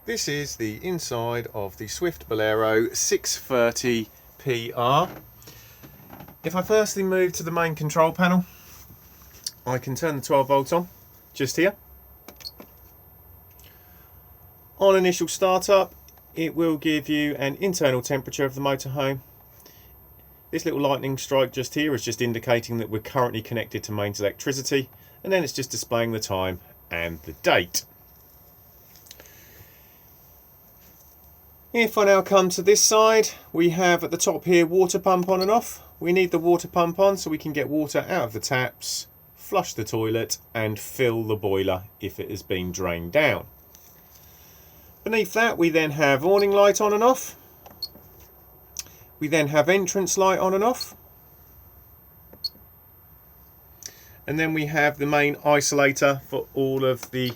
This is the inside of the Swift Bolero 630 PR. If I firstly move to the main control panel, I can turn the 12 volts on just here. On initial startup, it will give you an internal temperature of the motorhome. This little lightning strike just here is just indicating that we're currently connected to mains electricity, and then it's just displaying the time and the date. If I now come to this side, we have at the top here water pump on and off. We need the water pump on so we can get water out of the taps, flush the toilet and fill the boiler if it has been drained down. Beneath that we then have awning light on and off. We then have entrance light on and off. And then we have the main isolator for all of the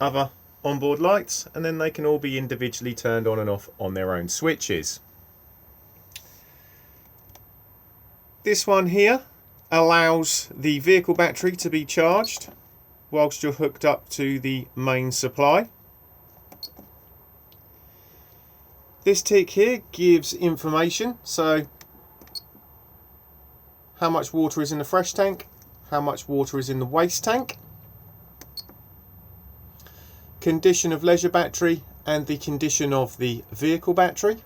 other onboard lights, and then they can all be individually turned on and off on their own switches. This one here allows the vehicle battery to be charged whilst you're hooked up to the main supply. This tick here gives information, so how much water is in the fresh tank, how much water is in the waste tank, condition of leisure battery and the condition of the vehicle battery,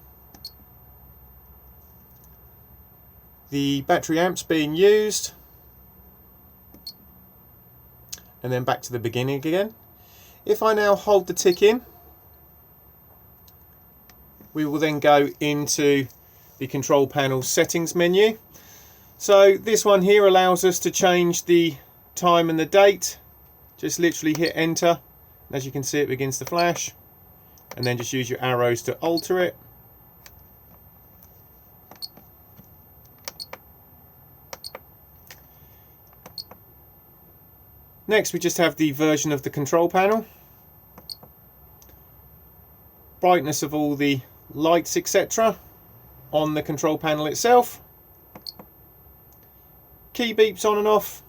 the battery amps being used, and then back to the beginning again. If I now hold the tick in, we will then go into the control panel settings menu. So this one here allows us to change the time and the date. Just literally hit enter. As you can see, it begins to flash, and then just use your arrows to alter it. Next we just have the version of the control panel, brightness of all the lights etc. on the control panel itself, key beeps on and off,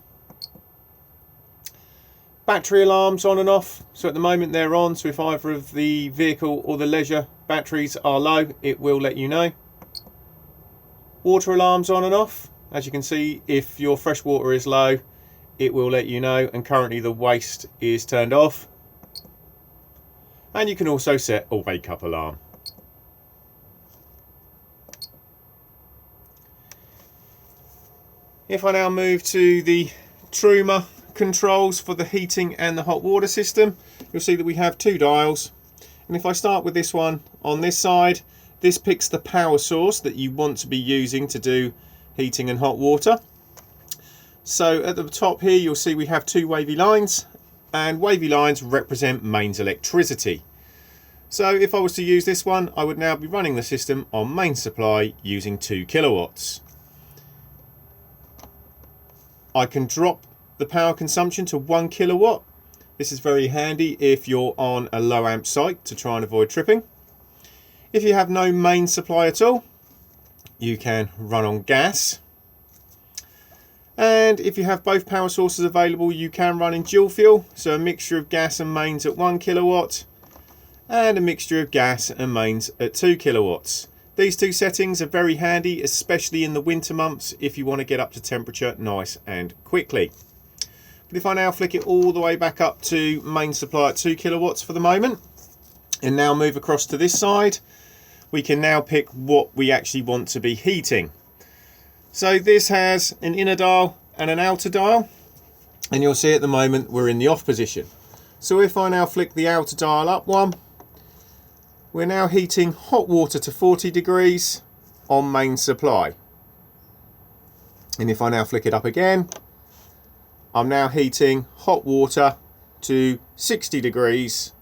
battery alarms on and off. So at the moment they're on, so if either of the vehicle or the leisure batteries are low, it will let you know. Water alarms on and off. As you can see, if your fresh water is low, it will let you know, and currently the waste is turned off. And you can also set a wake up alarm. If I now move to the Truma controls for the heating and the hot water system, you'll see that we have two dials, and if I start with this one on this side, this picks the power source that you want to be using to do heating and hot water. So at the top here you'll see we have two wavy lines, and wavy lines represent mains electricity. So if I was to use this one, I would now be running the system on main supply using 2 kilowatts. I can drop the power consumption to 1 kilowatt. This is very handy if you're on a low amp site to try and avoid tripping. If you have no main supply at all, you can run on gas. And if you have both power sources available, you can run in dual fuel, so a mixture of gas and mains at 1 kilowatt and a mixture of gas and mains at 2 kilowatts. These two settings are very handy, especially in the winter months if you want to get up to temperature nice and quickly. But if I now flick it all the way back up to main supply at 2 kilowatts for the moment, and now move across to this side, we can now pick what we actually want to be heating. So this has an inner dial and an outer dial, and you'll see at the moment we're in the off position. So if I now flick the outer dial up one, we're now heating hot water to 40 degrees on main supply. And if I now flick it up again, I'm now heating hot water to 60 degrees.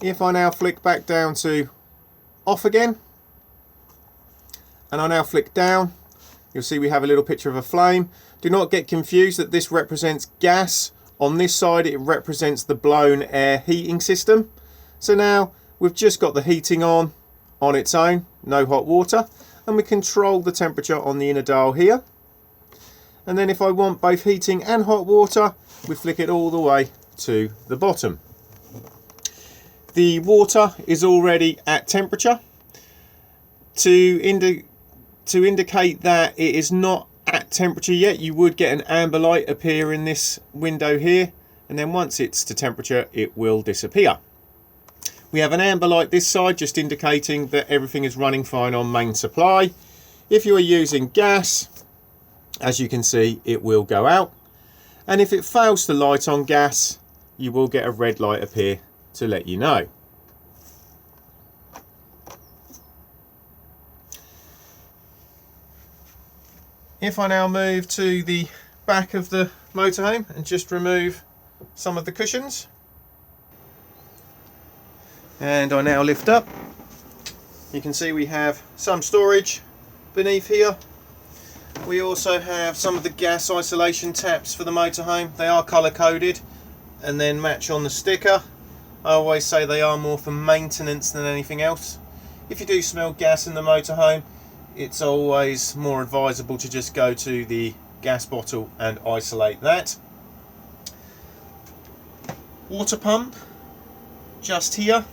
If I now flick back down to off again, and I now flick down, you'll see we have a little picture of a flame. Do not get confused that this represents gas. On this side it represents the blown air heating system. So now we've just got the heating on its own, no hot water, and we control the temperature on the inner dial here. And then if I want both heating and hot water, we flick it all the way to the bottom. The water is already at temperature. To indicate that it is not at temperature yet, you would get an amber light appear in this window here, and then once it's to temperature it will disappear. We have an amber light this side just indicating that everything is running fine on main supply. If you are using gas, as you can see, it will go out, and if it fails to light on gas, you will get a red light appear to let you know. If I now move to the back of the motorhome and just remove some of the cushions, and I now lift up, you can see we have some storage beneath here. We also have some of the gas isolation taps for the motorhome. They are colour coded and then match on the sticker. I always say they are more for maintenance than anything else. If you do smell gas in the motorhome, it's always more advisable to just go to the gas bottle and isolate that. Water pump just here,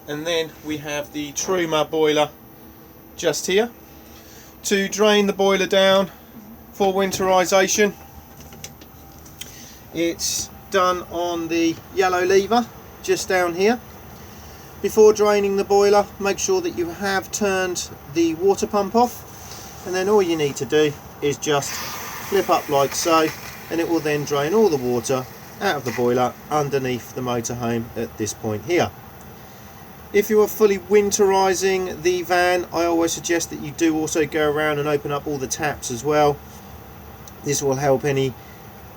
and then we have the Truma boiler just here. To drain the boiler down for winterization, it's done on the yellow lever just down here. Before draining the boiler, make sure that you have turned the water pump off, and then all you need to do is just flip up like so, and it will then drain all the water out of the boiler underneath the motorhome at this point here. If you are fully winterizing the van, I always suggest that you do also go around and open up all the taps as well. This will help any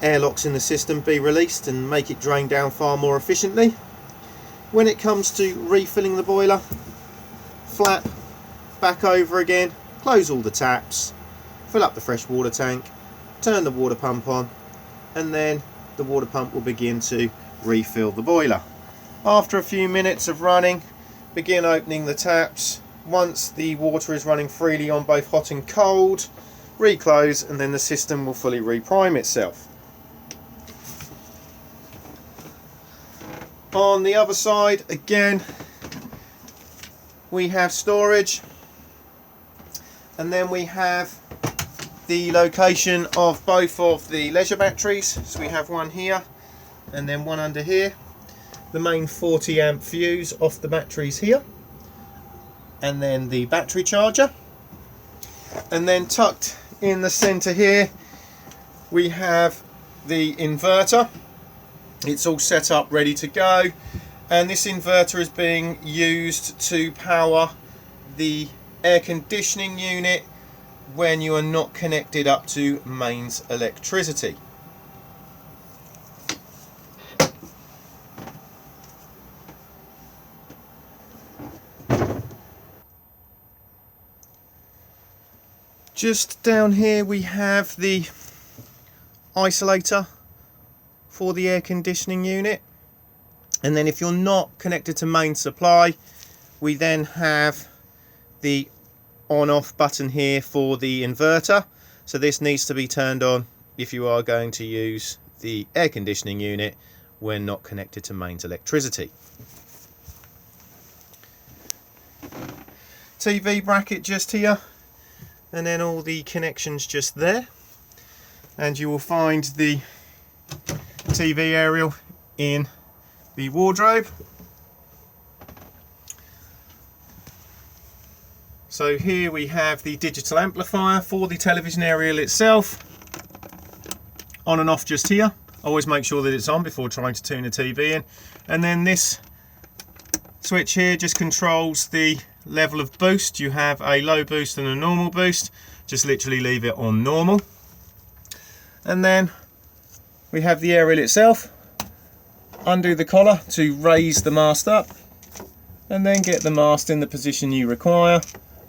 airlocks in the system be released and make it drain down far more efficiently. When it comes to refilling the boiler, flap back over again, close all the taps, fill up the fresh water tank, turn the water pump on, and then the water pump will begin to refill the boiler. After a few minutes of running, begin opening the taps. Once the water is running freely on both hot and cold, reclose, and then the system will fully reprime itself. On the other side, again, we have storage, and then we have the location of both of the leisure batteries. So we have one here and then one under here. The main 40 amp fuse off the batteries here, and then the battery charger, and then tucked in the center here we have the inverter. It's all set up ready to go, and this inverter is being used to power the air conditioning unit when you are not connected up to mains electricity. Just down here we have the isolator for the air conditioning unit, and then if you're not connected to main supply, we then have the on-off button here for the inverter. So this needs to be turned on if you are going to use the air conditioning unit when not connected to mains electricity. TV bracket just here, and then all the connections just there, and you will find the TV aerial in the wardrobe. So here we have the digital amplifier for the television aerial itself, on and off just here. Always make sure that it's on before trying to tune the TV in. And then this switch here just controls the level of boost. You have a low boost and a normal boost. Just literally leave it on normal. And then we have the aerial itself. Undo the collar to raise the mast up, and then get the mast in the position you require,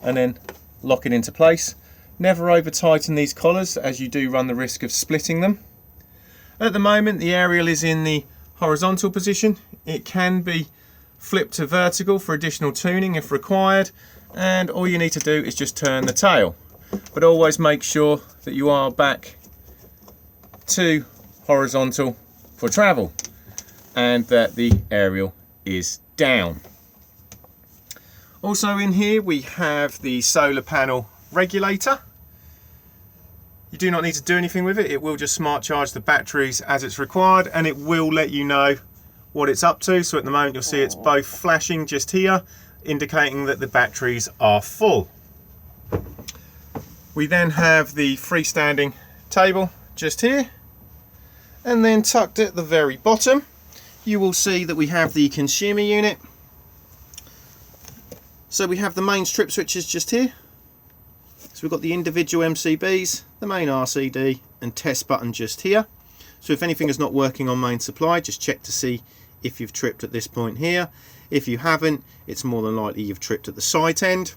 and then lock it into place. Never over tighten these collars, as you do run the risk of splitting them. At the moment the aerial is in the horizontal position. It can be flipped to vertical for additional tuning if required, and all you need to do is just turn the tail. But always make sure that you are back to horizontal for travel, and that the aerial is down. Also in here we have the solar panel regulator. You do not need to do anything with it. It will just smart charge the batteries as it's required, and it will let you know what it's up to. So at the moment you'll see it's both flashing just here, indicating that the batteries are full. We then have the freestanding table just here, and then tucked at the very bottom you will see that we have the consumer unit. So we have the main strip switches just here. So we've got the individual MCBs, the main RCD and test button just here. So if anything is not working on main supply, just check to see if you've tripped at this point here. If you haven't, it's more than likely you've tripped at the site end.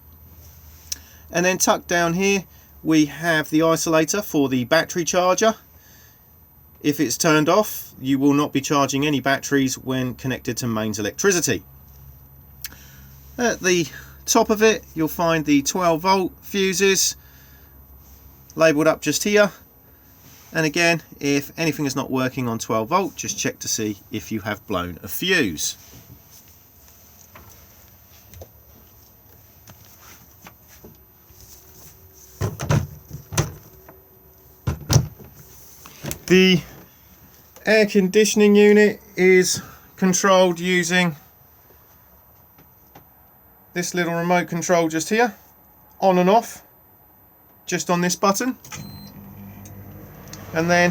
And then tucked down here we have the isolator for the battery charger. If it's turned off, you will not be charging any batteries when connected to mains electricity. At the top of it you'll find the 12-volt fuses labelled up just here, and again, if anything is not working on 12 volt, just check to see if you have blown a fuse. The air conditioning unit is controlled using this little remote control just here, on and off, just on this button. And then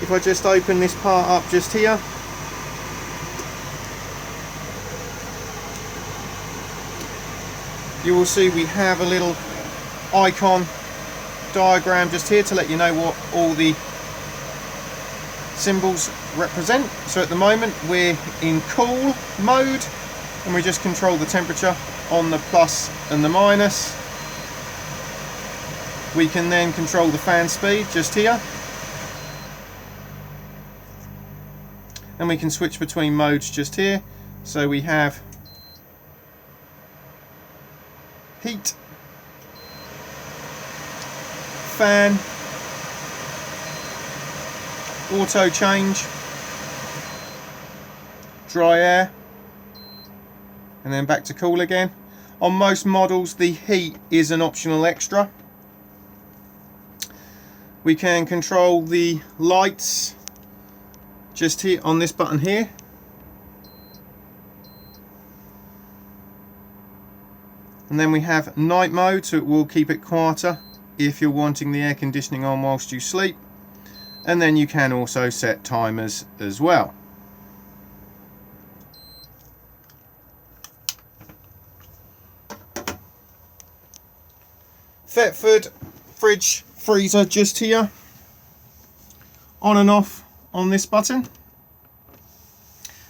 if I just open this part up just here, you will see we have a little icon diagram just here to let you know what all the symbols represent. So at the moment we're in cool mode, and we just control the temperature on the plus and the minus. We can then control the fan speed just here, and we can switch between modes just here. So we have heat, fan, auto change, dry air, and then back to cool again. On most models the heat is an optional extra. We can control the lights just here on this button here. And then we have night mode, so it will keep it quieter if you're wanting the air conditioning on whilst you sleep. And then you can also set timers as well. Thetford fridge freezer just here, on and off on this button.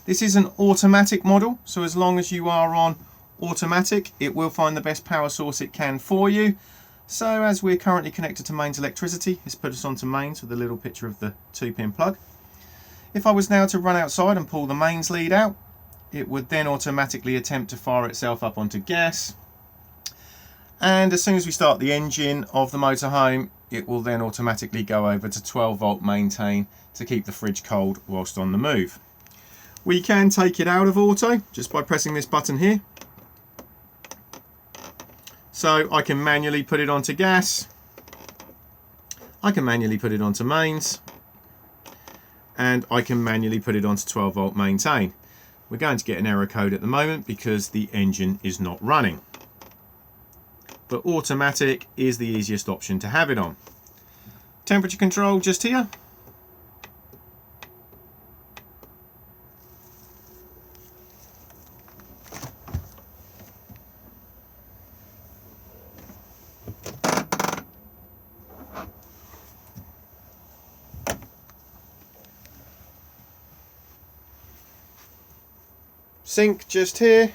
This is an automatic model, so as long as you are on automatic it will find the best power source it can for you. So as we're currently connected to mains electricity, it's put us onto mains with a little picture of the 2-pin plug. If I was now to run outside and pull the mains lead out, it would then automatically attempt to fire itself up onto gas. And as soon as we start the engine of the motorhome, it will then automatically go over to 12 volt maintain to keep the fridge cold whilst on the move. We can take it out of auto just by pressing this button here. So I can manually put it onto gas, I can manually put it onto mains, and I can manually put it onto 12 volt maintain. We're going to get an error code at the moment because the engine is not running. But automatic is the easiest option to have it on. Temperature control just here. Sink just here.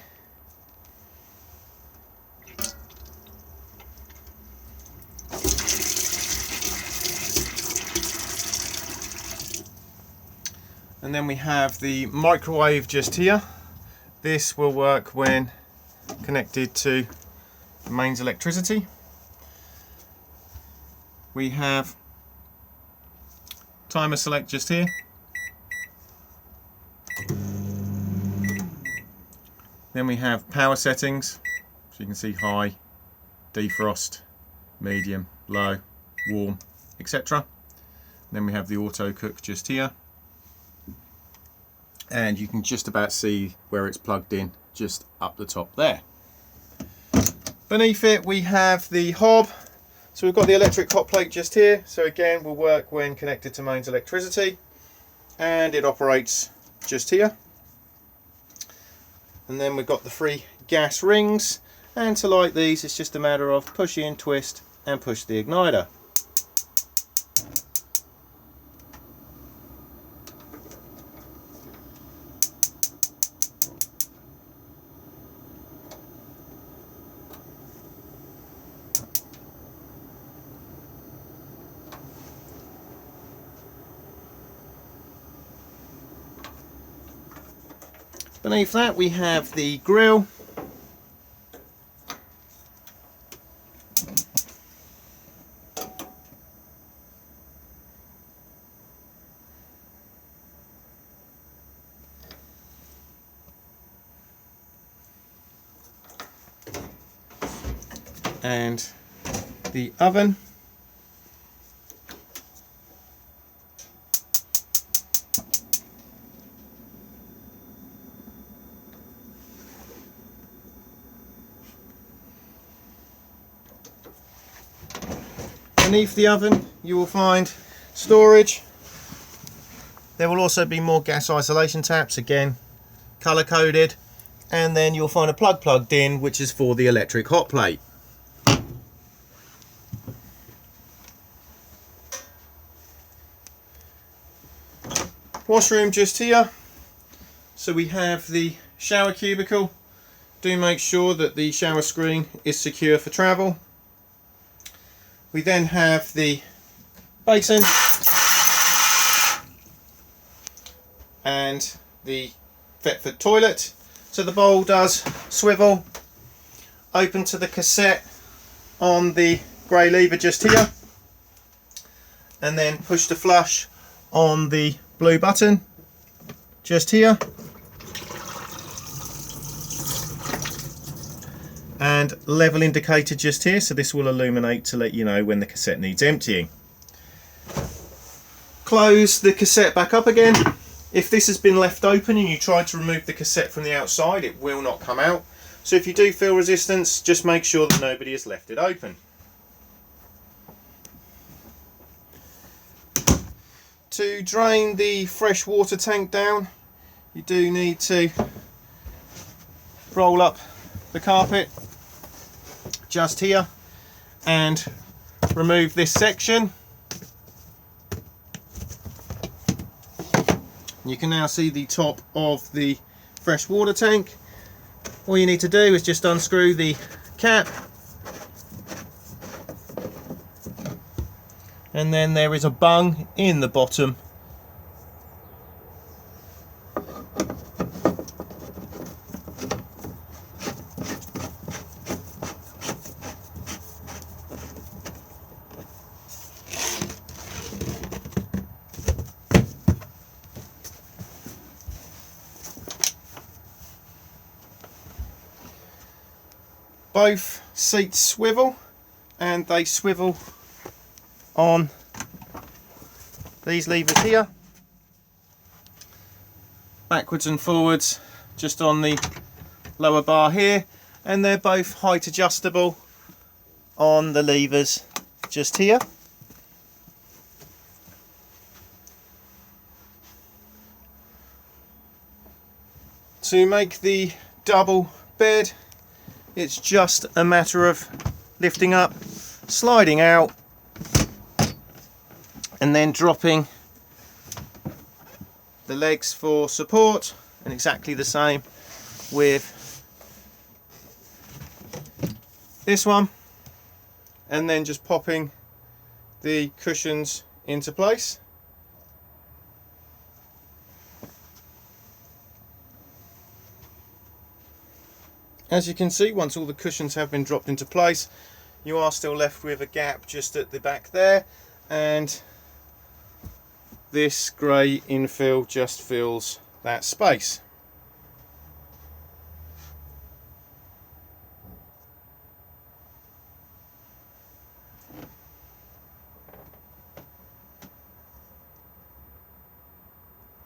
And then we have the microwave just here. This will work when connected to the mains electricity. We have timer select just here. Then we have power settings, so you can see high, defrost, medium, low, warm, etc. Then we have the auto cook just here, and you can just about see where it's plugged in just up the top there. Beneath it we have the hob. So we've got the electric hot plate just here, so again will work when connected to mains electricity, and it operates just here. And then we've got the 3 gas rings, and to light these it's just a matter of push in, twist and push the igniter. Beneath that we have the grill. And the oven. Beneath the oven you will find storage. There will also be more gas isolation taps, again colour coded, and then you'll find a plug plugged in which is for the electric hot plate. Washroom just here. So we have the shower cubicle. Do make sure that the shower screen is secure for travel. We then have the basin and the Thetford toilet. So the bowl does swivel, open to the cassette on the grey lever just here, and then push to flush on the blue button just here. And level indicator just here, so this will illuminate to let you know when the cassette needs emptying. Close the cassette back up again. If this has been left open and you try to remove the cassette from the outside, it will not come out. So if you do feel resistance, just make sure that nobody has left it open. To drain the fresh water tank down, you do need to roll up the carpet just here and remove this section. You can now see the top of the fresh water tank. All you need to do is just unscrew the cap, and then there is a bung in the bottom . Both seats swivel, and they swivel on these levers here, backwards and forwards just on the lower bar here, and they're both height adjustable on the levers just here. To make the double bed, it's just a matter of lifting up, sliding out, and then dropping the legs for support, and exactly the same with this one, and then just popping the cushions into place. As you can see, once all the cushions have been dropped into place, you are still left with a gap just at the back there, and this grey infill just fills that space.